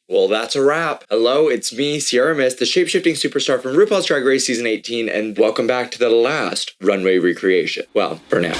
Well, that's a wrap. Hello, it's me, Sierra Mist, the shape-shifting superstar from RuPaul's Drag Race Season 18, and welcome back to the last runway recreation. Well, for now.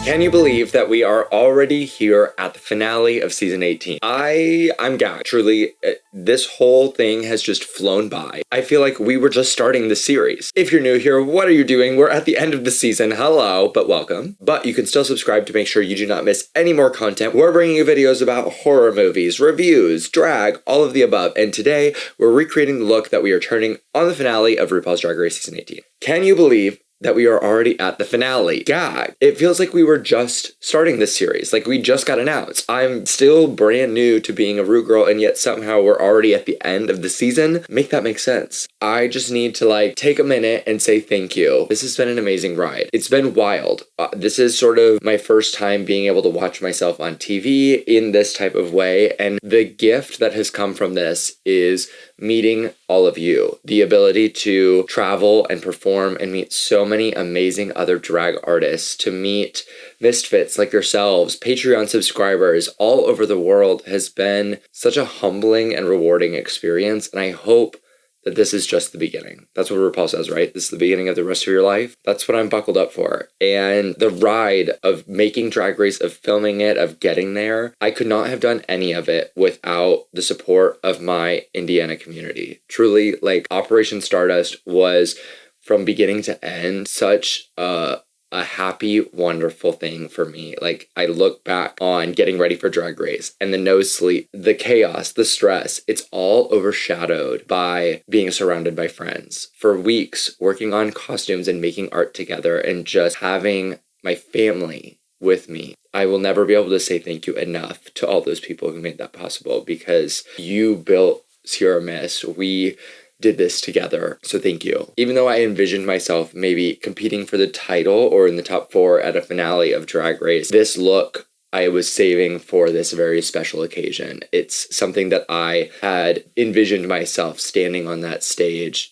Can you believe that we are already here at the finale of Season 18? I'm gagged. Truly, this whole thing has just flown by. I feel like we were just starting the series. If you're new here, what are you doing? We're at the end of the season. Hello, but welcome. But you can still subscribe to make sure you do not miss any more content. We're bringing you videos about horror movies, reviews, drag, all of the above. And today, we're recreating the look that we are turning on the finale of RuPaul's Drag Race Season 18. Can you believe that we are already at the finale? Gag. It feels like we were just starting this series, like we just got announced. I'm still brand new to being a Ru girl, and yet somehow we're already at the end of the season. Make that make sense. I just need to take a minute and say thank you. This has been an amazing ride. It's been wild. This is sort of my first time being able to watch myself on TV in this type of way, and the gift that has come from this is meeting all of you. The ability to travel and perform and meet so many amazing other drag artists, to meet misfits like yourselves, Patreon subscribers all over the world has been such a humbling and rewarding experience, and I hope that this is just the beginning. That's what RuPaul says, right? This is the beginning of the rest of your life. That's what I'm buckled up for. And the ride of making Drag Race, of filming it, of getting there, I could not have done any of it without the support of my Indiana community. Truly, Operation Stardust was, from beginning to end, such a happy, wonderful thing for me. I look back on getting ready for Drag Race and the no sleep, the chaos, the stress, it's all overshadowed by being surrounded by friends. For weeks, working on costumes and making art together and just having my family with me. I will never be able to say thank you enough to all those people who made that possible, because you built Sierra Mist. We did this together, so thank you. Even though I envisioned myself maybe competing for the title or in the top 4 at a finale of Drag Race, this look I was saving for this very special occasion. It's something that I had envisioned myself standing on that stage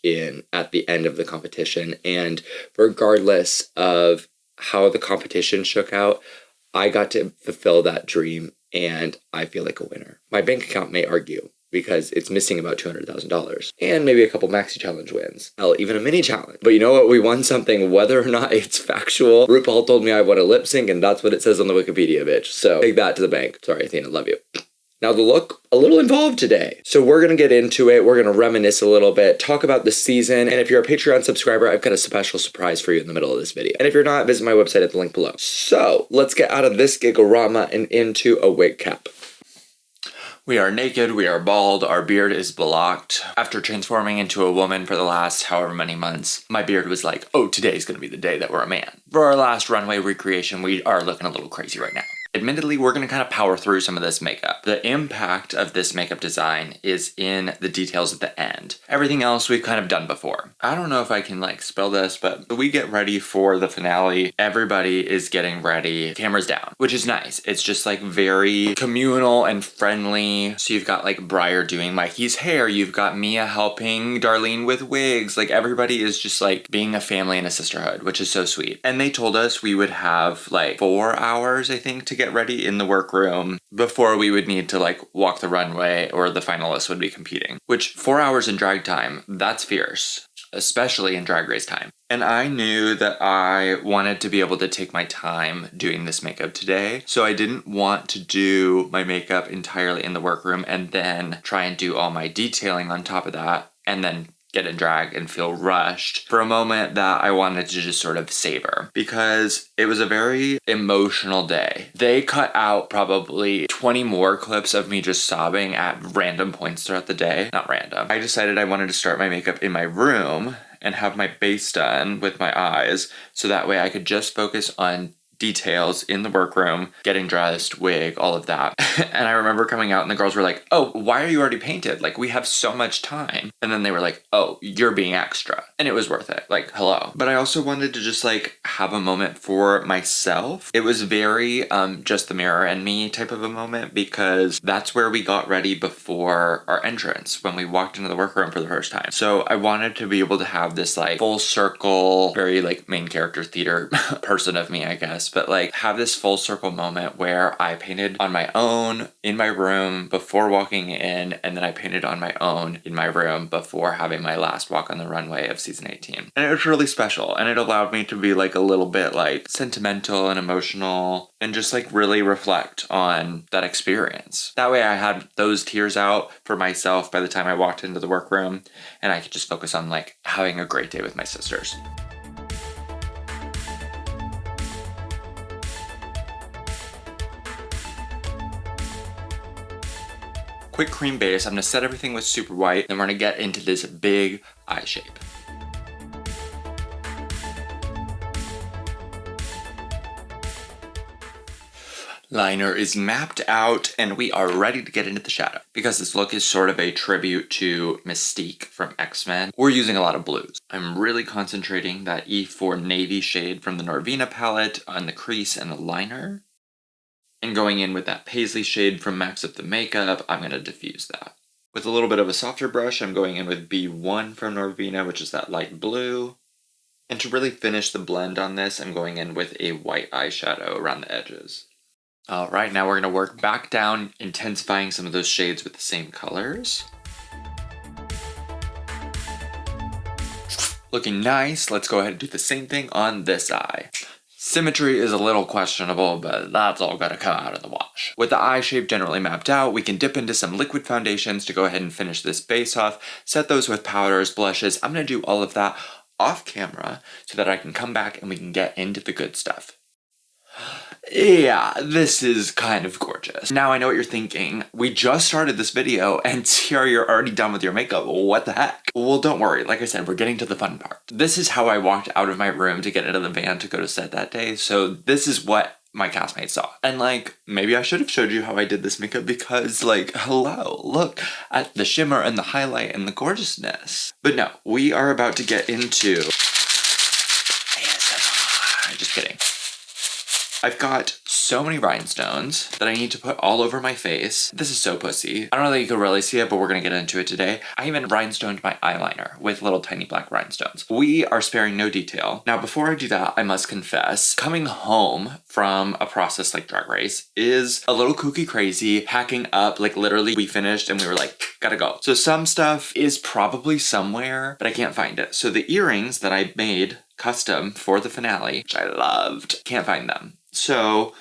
at the end of the competition, and regardless of how the competition shook out, I got to fulfill that dream, and I feel like a winner. My bank account may argue, because it's missing about $200,000 and maybe a couple maxi challenge wins. Hell, even a mini challenge. But you know what? We won something, whether or not it's factual. RuPaul told me I won a lip sync, and that's what it says on the Wikipedia, bitch. So take that to the bank. Sorry, Athena, love you. Now the look, a little involved today. So we're gonna get into it. We're gonna reminisce a little bit, talk about the season. And if you're a Patreon subscriber, I've got a special surprise for you in the middle of this video. And if you're not, visit my website at the link below. So let's get out of this gigorama and into a wig cap. We are naked, we are bald, our beard is blocked. After transforming into a woman for the last however many months, my beard was like, oh, today's gonna be the day that we're a man. For our last runway recreation, we are looking a little crazy right now. Admittedly, we're going to kind of power through some of this makeup. The impact of this makeup design is in the details at the end. Everything else we've kind of done before. I don't know if I can spell this, but we get ready for the finale. Everybody is getting ready. Camera's down, which is nice. It's just very communal and friendly. So you've got Briar doing Mikey's hair. You've got Mia helping Darlene with wigs. Everybody is just being a family and a sisterhood, which is so sweet. And they told us we would have 4 hours, I think, to get ready in the workroom before we would need to walk the runway, or the finalists would be competing. Which 4 hours in drag time, that's fierce, especially in Drag Race time. And I knew that I wanted to be able to take my time doing this makeup today, so I didn't want to do my makeup entirely in the workroom and then try and do all my detailing on top of that and then get in drag and feel rushed for a moment that I wanted to just sort of savor, because it was a very emotional day. They cut out probably 20 more clips of me just sobbing at random points throughout the day. Not random. I decided I wanted to start my makeup in my room and have my base done with my eyes, so that way I could just focus on details in the workroom, getting dressed, wig, all of that. And I remember coming out and the girls were like, oh, why are you already painted? Like, we have so much time. And then they were like, oh, you're being extra. And it was worth it. Like, hello. But I also wanted to just like have a moment for myself. It was very just the mirror and me type of a moment, because that's where we got ready before our entrance when we walked into the workroom for the first time. So I wanted to be able to have this like full circle, very like main character theater person of me, I guess, but like have this full circle moment where I painted on my own in my room before walking in, and then I painted on my own in my room before having my last walk on the runway of season 18. And it was really special, and it allowed me to be like a little bit like sentimental and emotional and just like really reflect on that experience. That way I had those tears out for myself by the time I walked into the workroom, and I could just focus on like having a great day with my sisters. Quick cream base. I'm gonna set everything with super white, then we're gonna get into this big eye shape. Liner is mapped out, and we are ready to get into the shadow. Because this look is sort of a tribute to Mystique from X-Men, we're using a lot of blues. I'm really concentrating that E4 navy shade from the Norvina palette on the crease and the liner. And going in with that paisley shade from Max Up the Makeup, I'm going to diffuse that. With a little bit of a softer brush, I'm going in with B1 from Norvina, which is that light blue. And to really finish the blend on this, I'm going in with a white eyeshadow around the edges. Alright, now we're going to work back down, intensifying some of those shades with the same colors. Looking nice. Let's go ahead and do the same thing on this eye. Symmetry is a little questionable, but that's all gotta come out in the wash. With the eye shape generally mapped out, we can dip into some liquid foundations to go ahead and finish this base off, set those with powders, blushes. I'm gonna do all of that off camera so that I can come back and we can get into the good stuff. Yeah, this is kind of gorgeous. Now I know what you're thinking. We just started this video and Tiara, you're already done with your makeup. What the heck? Well, don't worry. Like I said, we're getting to the fun part. This is how I walked out of my room to get into the van to go to set that day. So this is what my castmates saw. And like, maybe I should have showed you how I did this makeup because like, hello, look at the shimmer and the highlight and the gorgeousness. But no, we are about to get into ASMR. Just kidding. I've got so many rhinestones that I need to put all over my face. This is so pussy. I don't know that you can really see it, but we're gonna get into it today. I even rhinestoned my eyeliner with little tiny black rhinestones. We are sparing no detail. Now, before I do that, I must confess, coming home from a process like Drag Race is a little kooky crazy, packing up, like literally we finished and we were like, gotta go. So some stuff is probably somewhere, but I can't find it. So the earrings that I made custom for the finale, which I loved, can't find them. So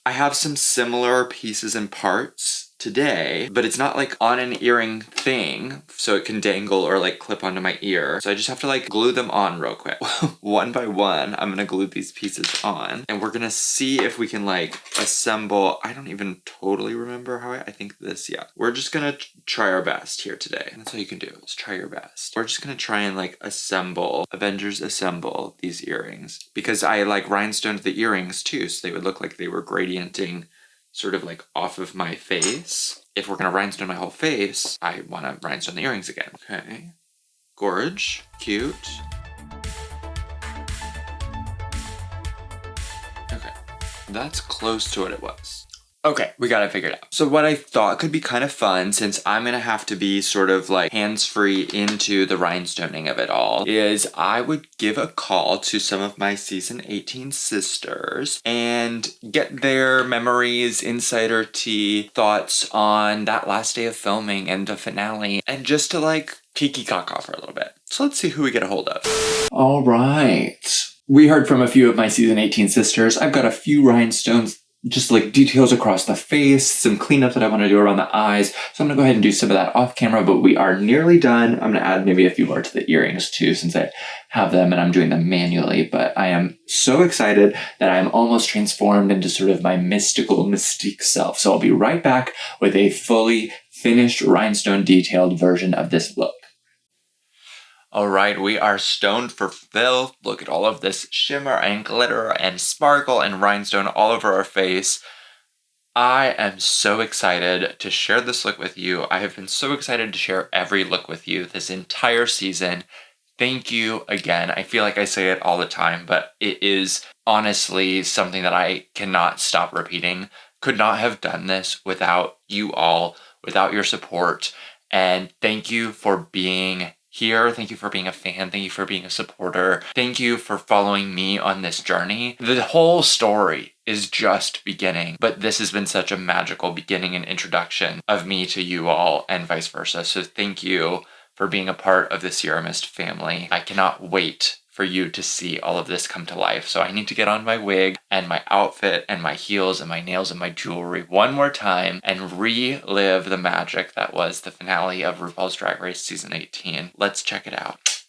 I have some similar pieces and parts today, but it's not like on an earring thing, so it can dangle or like clip onto my ear. So I just have to like glue them on real quick. One by one, I'm gonna glue these pieces on and we're gonna see if we can like assemble. I don't even totally remember how I think this, yeah. We're just gonna try our best here today. That's all you can do, is try your best. We're just gonna try and like Avengers assemble these earrings, because I like rhinestoned the earrings too, so they would look like they were gradienting sort of like off of my face. If we're gonna rhinestone my whole face, I wanna rhinestone the earrings again. Okay, gorge, cute. Okay, that's close to what it was. Okay, we got it figured out. So what I thought could be kind of fun, since I'm gonna have to be sort of like hands-free into the rhinestoning of it all, is I would give a call to some of my season 18 sisters and get their memories, insider tea, thoughts on that last day of filming and the finale, and just to like kiki kaka for a little bit. So let's see who we get a hold of. All right. We heard from a few of my season 18 sisters. I've got a few rhinestones, just like details across the face, some cleanup that I want to do around the eyes. So I'm gonna go ahead and do some of that off camera, but we are nearly done. I'm gonna add maybe a few more to the earrings too, since I have them and I'm doing them manually. But I am so excited that I'm almost transformed into sort of my mystical Mystique self. So I'll be right back with a fully finished rhinestone detailed version of this look. All right, we are stoned for filth. Look at all of this shimmer and glitter and sparkle and rhinestone all over our face. I am so excited to share this look with you. I have been so excited to share every look with you this entire season. Thank you again. I feel like I say it all the time, but it is honestly something that I cannot stop repeating. Could not have done this without you all, without your support. And thank you for being here. Thank you for being a fan. Thank you for being a supporter. Thank you for following me on this journey. The whole story is just beginning, but this has been such a magical beginning and introduction of me to you all and vice versa. So thank you for being a part of the Sierra Mist family. I cannot wait for you to see all of this come to life. So I need to get on my wig and my outfit and my heels and my nails and my jewelry one more time and relive the magic that was the finale of RuPaul's Drag Race Season 18. Let's check it out.